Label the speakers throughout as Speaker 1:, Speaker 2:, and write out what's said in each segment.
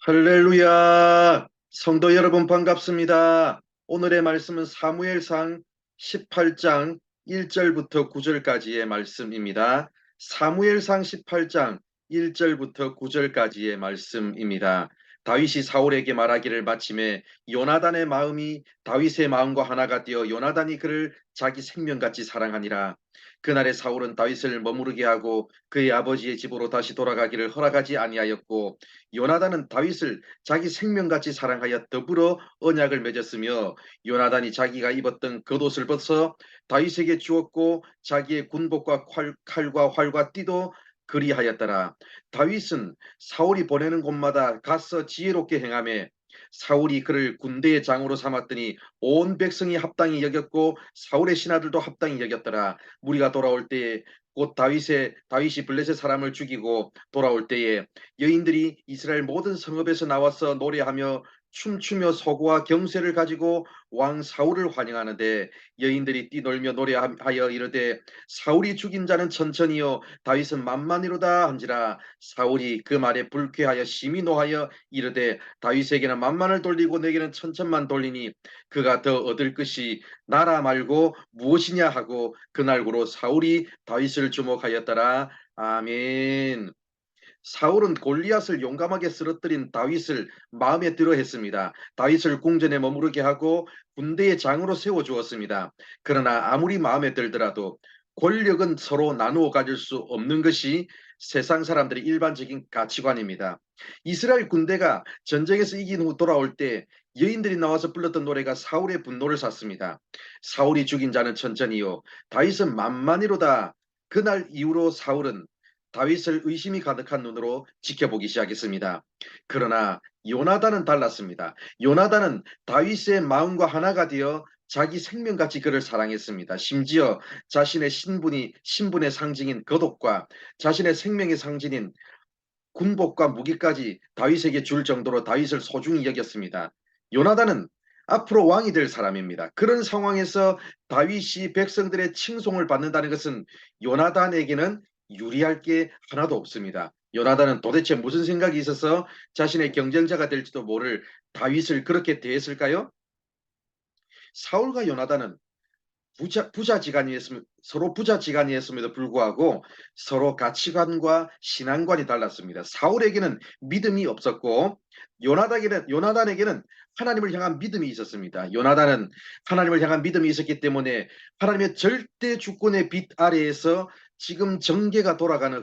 Speaker 1: 할렐루야! 성도 여러분 반갑습니다. 오늘의 말씀은 사무엘상 18장 1절부터 9절까지의 말씀입니다. 사무엘상 18장 1절부터 9절까지의 말씀입니다. 다윗이 사울에게 말하기를 마침에 요나단의 마음이 다윗의 마음과 하나가 되어 요나단이 그를 자기 생명같이 사랑하니라. 그날에 사울은 다윗을 머무르게 하고 그의 아버지의 집으로 다시 돌아가기를 허락하지 아니하였고 요나단은 다윗을 자기 생명같이 사랑하여 더불어 언약을 맺었으며 요나단이 자기가 입었던 겉옷을 벗어 다윗에게 주었고 자기의 군복과 칼과 활과 띠도 그리하였더라. 다윗은 사울이 보내는 곳마다 가서 지혜롭게 행하며 사울이 그를 군대의 장으로 삼았더니 온 백성이 합당히 여겼고 사울의 신하들도 합당히 여겼더라. 무리가 돌아올 때에 곧 다윗이 블레셋 사람을 죽이고 돌아올 때에 여인들이 이스라엘 모든 성읍에서 나와서 노래하며 춤추며 소고와 경쇠를 가지고 왕 사울을 환영하는데 여인들이 뛰놀며 노래하여 이르되 사울이 죽인 자는 천천히요 다윗은 만만이로다 한지라. 사울이 그 말에 불쾌하여 심히 노하여 이르되 다윗에게는 만만을 돌리고 내게는 천천만 돌리니 그가 더 얻을 것이 나라 말고 무엇이냐 하고 그날고로 사울이 다윗을 주목하였더라. 아멘. 사울은 골리앗을 용감하게 쓰러뜨린 다윗을 마음에 들어 했습니다. 다윗을 궁전에 머무르게 하고 군대의 장으로 세워주었습니다. 그러나 아무리 마음에 들더라도 권력은 서로 나누어 가질 수 없는 것이 세상 사람들의 일반적인 가치관입니다. 이스라엘 군대가 전쟁에서 이긴 후 돌아올 때 여인들이 나와서 불렀던 노래가 사울의 분노를 샀습니다. 사울이 죽인 자는 천천히요 다윗은 만만이로다. 그날 이후로 사울은 다윗을 의심이 가득한 눈으로 지켜보기 시작했습니다. 그러나 요나단은 달랐습니다. 요나단은 다윗의 마음과 하나가 되어 자기 생명같이 그를 사랑했습니다. 심지어 자신의 신분의 상징인 겉옷과 자신의 생명의 상징인 군복과 무기까지 다윗에게 줄 정도로 다윗을 소중히 여겼습니다. 요나단은 앞으로 왕이 될 사람입니다. 그런 상황에서 다윗이 백성들의 칭송을 받는다는 것은 요나단에게는 유리할 게 하나도 없습니다. 요나단은 도대체 무슨 생각이 있어서 자신의 경쟁자가 될지도 모를 다윗을 그렇게 대했을까요? 사울과 요나단은 서로 부자지간이었음에도 불구하고 서로 가치관과 신앙관이 달랐습니다. 사울에게는 믿음이 없었고 요나단에게는 하나님을 향한 믿음이 있었습니다. 요나단은 하나님을 향한 믿음이 있었기 때문에 하나님의 절대 주권의 빛 아래에서 지금 정계가 돌아가는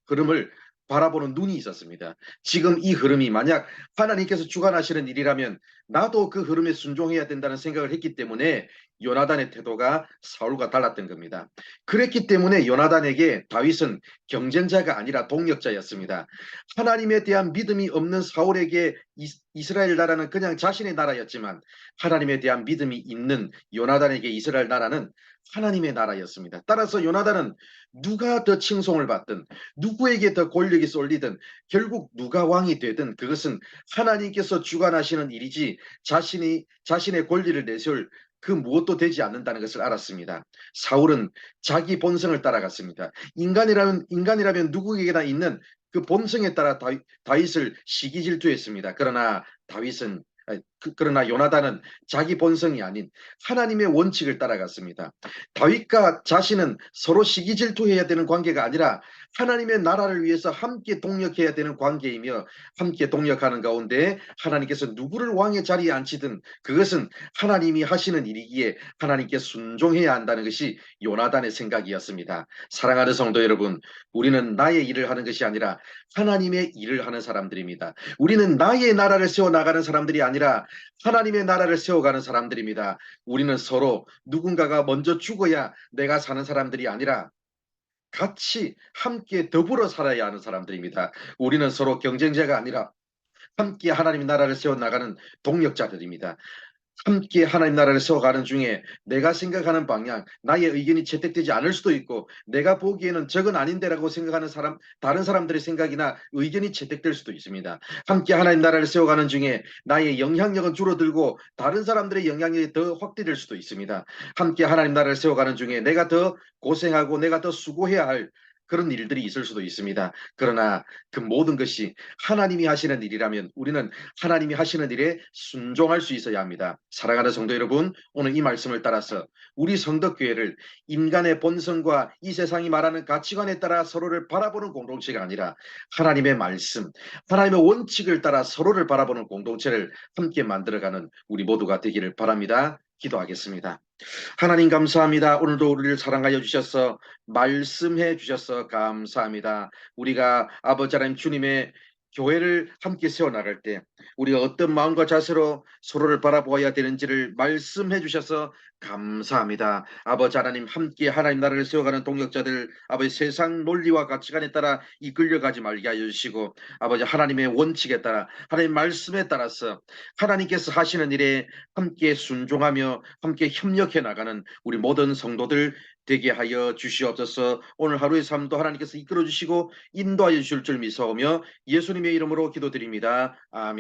Speaker 1: 흐름을 바라보는 눈이 있었습니다. 지금 이 흐름이 만약 하나님께서 주관하시는 일이라면 나도 그 흐름에 순종해야 된다는 생각을 했기 때문에 요나단의 태도가 사울과 달랐던 겁니다. 그랬기 때문에 요나단에게 다윗은 경쟁자가 아니라 동력자였습니다. 하나님에 대한 믿음이 없는 사울에게 이스라엘 나라는 그냥 자신의 나라였지만 하나님에 대한 믿음이 있는 요나단에게 이스라엘 나라는 하나님의 나라였습니다. 따라서 요나단은 누가 더 칭송을 받든 누구에게 더 권력이 쏠리든 결국 누가 왕이 되든 그것은 하나님께서 주관하시는 일이지 자신의 권리를 내세울 그 무엇도 되지 않는다는 것을 알았습니다. 사울은 자기 본성을 따라갔습니다. 인간이라면 누구에게나 있는 그 본성에 따라 다윗을 시기 질투했습니다. 그러나 요나단은 자기 본성이 아닌 하나님의 원칙을 따라갔습니다. 다윗과 자신은 서로 시기 질투해야 되는 관계가 아니라 하나님의 나라를 위해서 함께 동력해야 되는 관계이며 함께 동력하는 가운데 하나님께서 누구를 왕의 자리에 앉히든 그것은 하나님이 하시는 일이기에 하나님께 순종해야 한다는 것이 요나단의 생각이었습니다. 사랑하는 성도 여러분, 우리는 나의 일을 하는 것이 아니라 하나님의 일을 하는 사람들입니다. 우리는 나의 나라를 세워나가는 사람들이 아니라 하나님의 나라를 세워가는 사람들입니다. 우리는 서로 누군가가 먼저 죽어야 내가 사는 사람들이 아니라 같이 함께 더불어 살아야 하는 사람들입니다. 우리는 서로 경쟁자가 아니라 함께 하나님의 나라를 세워나가는 동력자들입니다. 함께 하나님 나라를 세워가는 중에 내가 생각하는 방향, 나의 의견이 채택되지 않을 수도 있고 내가 보기에는 저건 아닌데라고 생각하는 다른 사람들의 생각이나 의견이 채택될 수도 있습니다. 함께 하나님 나라를 세워가는 중에 나의 영향력은 줄어들고 다른 사람들의 영향력이 더 확대될 수도 있습니다. 함께 하나님 나라를 세워가는 중에 내가 더 고생하고 내가 더 수고해야 할 그런 일들이 있을 수도 있습니다. 그러나 그 모든 것이 하나님이 하시는 일이라면 우리는 하나님이 하시는 일에 순종할 수 있어야 합니다. 사랑하는 성도 여러분, 오늘 이 말씀을 따라서 우리 성덕교회를 인간의 본성과 이 세상이 말하는 가치관에 따라 서로를 바라보는 공동체가 아니라 하나님의 말씀, 하나님의 원칙을 따라 서로를 바라보는 공동체를 함께 만들어가는 우리 모두가 되기를 바랍니다. 기도하겠습니다. 하나님 감사합니다. 오늘도 우리를 사랑하여 주셔서 말씀해 주셔서 감사합니다. 우리가 아버지 하나님 주님의 교회를 함께 세워나갈 때 우리가 어떤 마음과 자세로 서로를 바라보아야 되는지를 말씀해 주셔서 감사합니다. 아버지 하나님 함께 하나님 나라를 세워가는 동역자들 아버지 세상 논리와 가치관에 따라 이끌려가지 말게 하여 주시고 아버지 하나님의 원칙에 따라 하나님 말씀에 따라서 하나님께서 하시는 일에 함께 순종하며 함께 협력해 나가는 우리 모든 성도들 되게 하여 주시옵소서. 오늘 하루의 삶도 하나님께서 이끌어 주시고 인도하여 주실 줄 믿사오며 예수님의 이름으로 기도드립니다. 아멘.